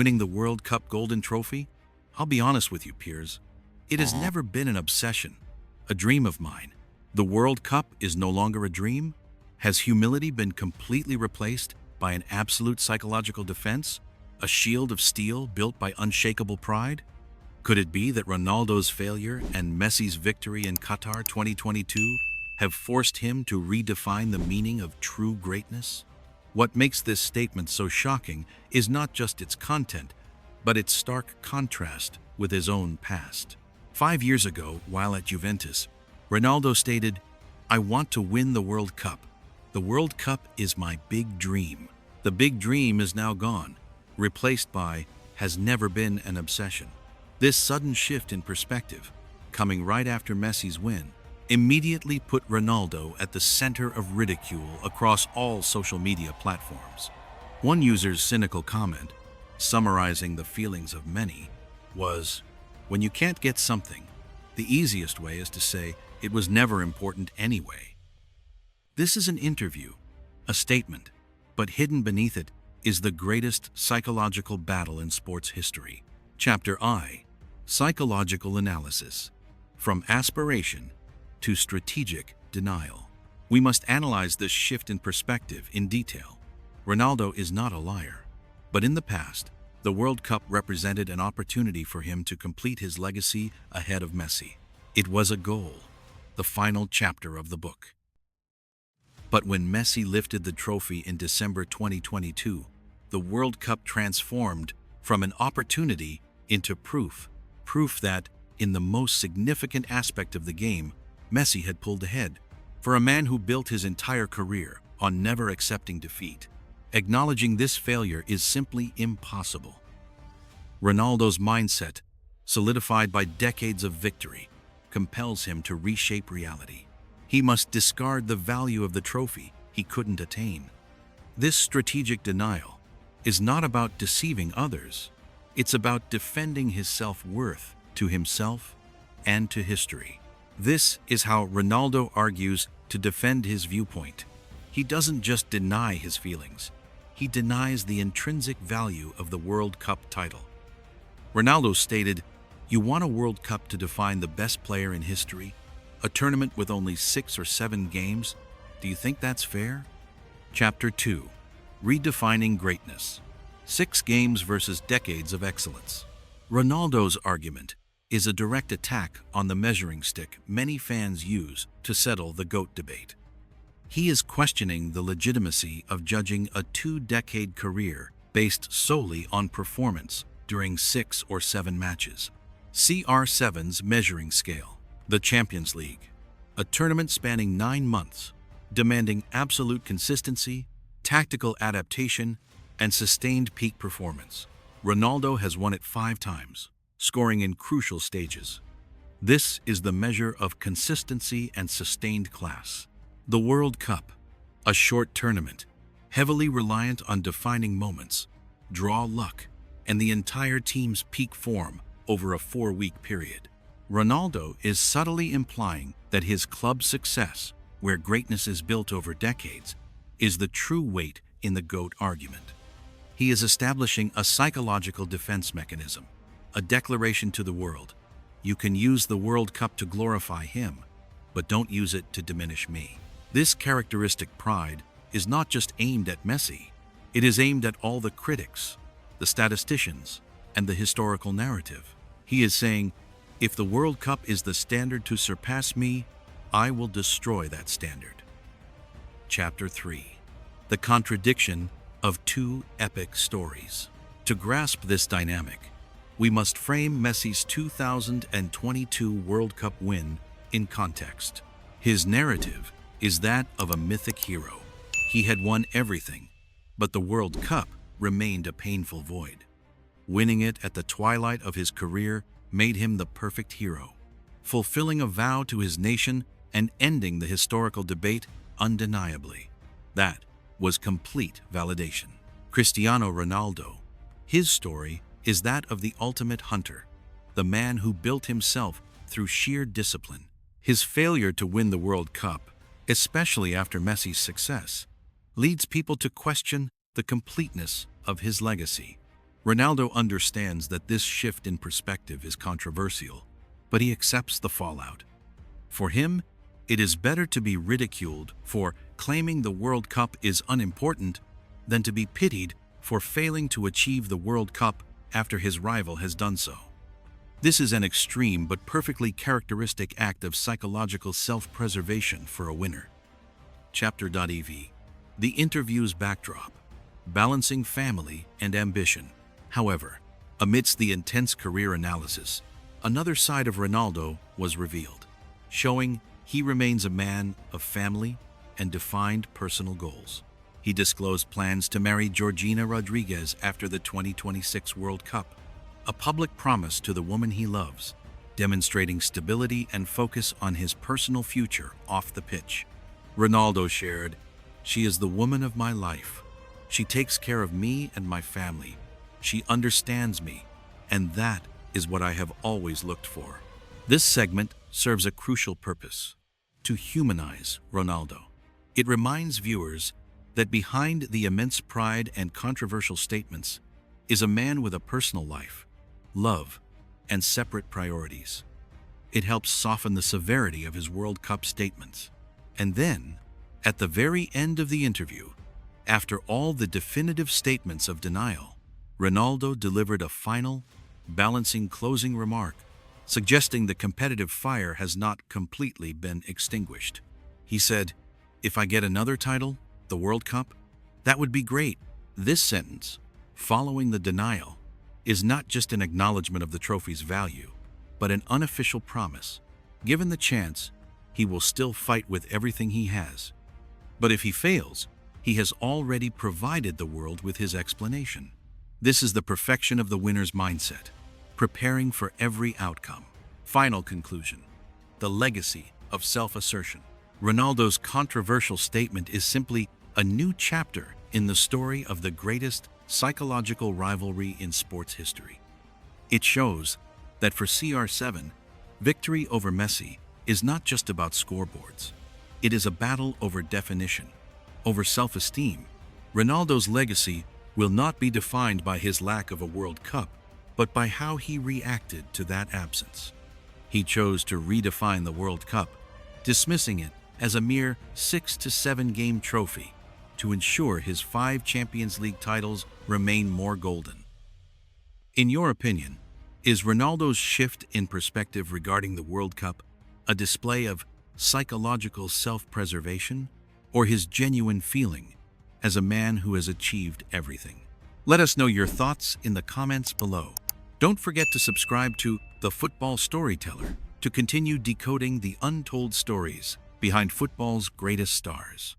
winning the World Cup Golden Trophy? I'll be honest with you, Piers. It has never been an obsession, a dream of mine. The World Cup is no longer a dream? Has humility been completely replaced by an absolute psychological defense? A shield of steel built by unshakable pride? Could it be that Ronaldo's failure and Messi's victory in Qatar 2022 have forced him to redefine the meaning of true greatness? What makes this statement so shocking is not just its content, but its stark contrast with his own past. 5 years ago, while at Juventus, Ronaldo stated, "I want to win the World Cup. The World Cup is my big dream." The big dream is now gone, replaced by has never been an obsession. This sudden shift in perspective, coming right after Messi's win, immediately put Ronaldo at the center of ridicule across all social media platforms. One user's cynical comment, summarizing the feelings of many, was, "When you can't get something, the easiest way is to say it was never important anyway." This is an interview, a statement, but hidden beneath it is the greatest psychological battle in sports history. Chapter I: Psychological Analysis. From aspiration to strategic denial. We must analyze this shift in perspective in detail. Ronaldo is not a liar, but in the past, the World Cup represented an opportunity for him to complete his legacy ahead of Messi. It was a goal, the final chapter of the book. But when Messi lifted the trophy in December 2022, the World Cup transformed from an opportunity into proof that, in the most significant aspect of the game, Messi had pulled ahead. For a man who built his entire career on never accepting defeat, acknowledging this failure is simply impossible. Ronaldo's mindset, solidified by decades of victory, compels him to reshape reality. He must discard the value of the trophy he couldn't attain. This strategic denial is not about deceiving others. It's about defending his self-worth to himself and to history. This is how Ronaldo argues to defend his viewpoint. He doesn't just deny his feelings. He denies the intrinsic value of the World Cup title. Ronaldo stated, "You want a World Cup to define the best player in history? A tournament with only 6 or 7 games? Do you think that's fair?" Chapter 2: Redefining Greatness. 6 games versus decades of excellence. Ronaldo's argument is a direct attack on the measuring stick many fans use to settle the GOAT debate. He is questioning the legitimacy of judging a 2-decade career based solely on performance during 6 or 7 matches. CR7's measuring scale, the Champions League, a tournament spanning 9 months, demanding absolute consistency, tactical adaptation, and sustained peak performance. Ronaldo has won it 5 times, scoring in crucial stages. This is the measure of consistency and sustained class. The World Cup, a short tournament, heavily reliant on defining moments, draw luck, and the entire team's peak form over a 4-week period. Ronaldo is subtly implying that his club's success, where greatness is built over decades, is the true weight in the GOAT argument. He is establishing a psychological defense mechanism, a declaration to the world: you can use the World Cup to glorify him, but don't use it to diminish me. This characteristic pride is not just aimed at Messi, it is aimed at all the critics, the statisticians, and the historical narrative. He is saying, if the World Cup is the standard to surpass me, I will destroy that standard. Chapter 3: The Contradiction of 2 epic stories. To grasp this dynamic, we must frame Messi's 2022 World Cup win in context. His narrative is that of a mythic hero. He had won everything, but the World Cup remained a painful void. Winning it at the twilight of his career made him the perfect hero, fulfilling a vow to his nation and ending the historical debate undeniably. That was complete validation. Cristiano Ronaldo. His story is that of the ultimate hunter, the man who built himself through sheer discipline. His failure to win the World Cup, especially after Messi's success, leads people to question the completeness of his legacy. Ronaldo understands that this shift in perspective is controversial, but he accepts the fallout. For him, it is better to be ridiculed for claiming the World Cup is unimportant than to be pitied for failing to achieve the World Cup after his rival has done so. This is an extreme but perfectly characteristic act of psychological self-preservation for a winner. Chapter.ev. The interview's backdrop. Balancing family and ambition. However, amidst the intense career analysis, another side of Ronaldo was revealed, showing he remains a man of family and defined personal goals. He disclosed plans to marry Georgina Rodriguez after the 2026 World Cup, a public promise to the woman he loves, demonstrating stability and focus on his personal future off the pitch. Ronaldo shared, "She is the woman of my life. She takes care of me and my family. She understands me, and that is what I have always looked for." This segment serves a crucial purpose: to humanize Ronaldo. It reminds viewers that behind the immense pride and controversial statements is a man with a personal life, love, and separate priorities. It helps soften the severity of his World Cup statements. And then, at the very end of the interview, after all the definitive statements of denial, Ronaldo delivered a final, balancing closing remark, suggesting the competitive fire has not completely been extinguished. He said, "If I get another title, the World Cup, that would be great." This sentence, following the denial, is not just an acknowledgement of the trophy's value, but an unofficial promise. Given the chance, he will still fight with everything he has. But if he fails, he has already provided the world with his explanation. This is the perfection of the winner's mindset, preparing for every outcome. Final conclusion: the legacy of self-assertion. Ronaldo's controversial statement is simply a new chapter in the story of the greatest psychological rivalry in sports history. It shows that for CR7, victory over Messi is not just about scoreboards. It is a battle over definition, over self-esteem. Ronaldo's legacy will not be defined by his lack of a World Cup, but by how he reacted to that absence. He chose to redefine the World Cup, dismissing it as a mere 6 to 7 game trophy, to ensure his 5 Champions League titles remain more golden. In your opinion, is Ronaldo's shift in perspective regarding the World Cup a display of psychological self-preservation, or his genuine feeling as a man who has achieved everything? Let us know your thoughts in the comments below. Don't forget to subscribe to The Football Storyteller to continue decoding the untold stories behind football's greatest stars.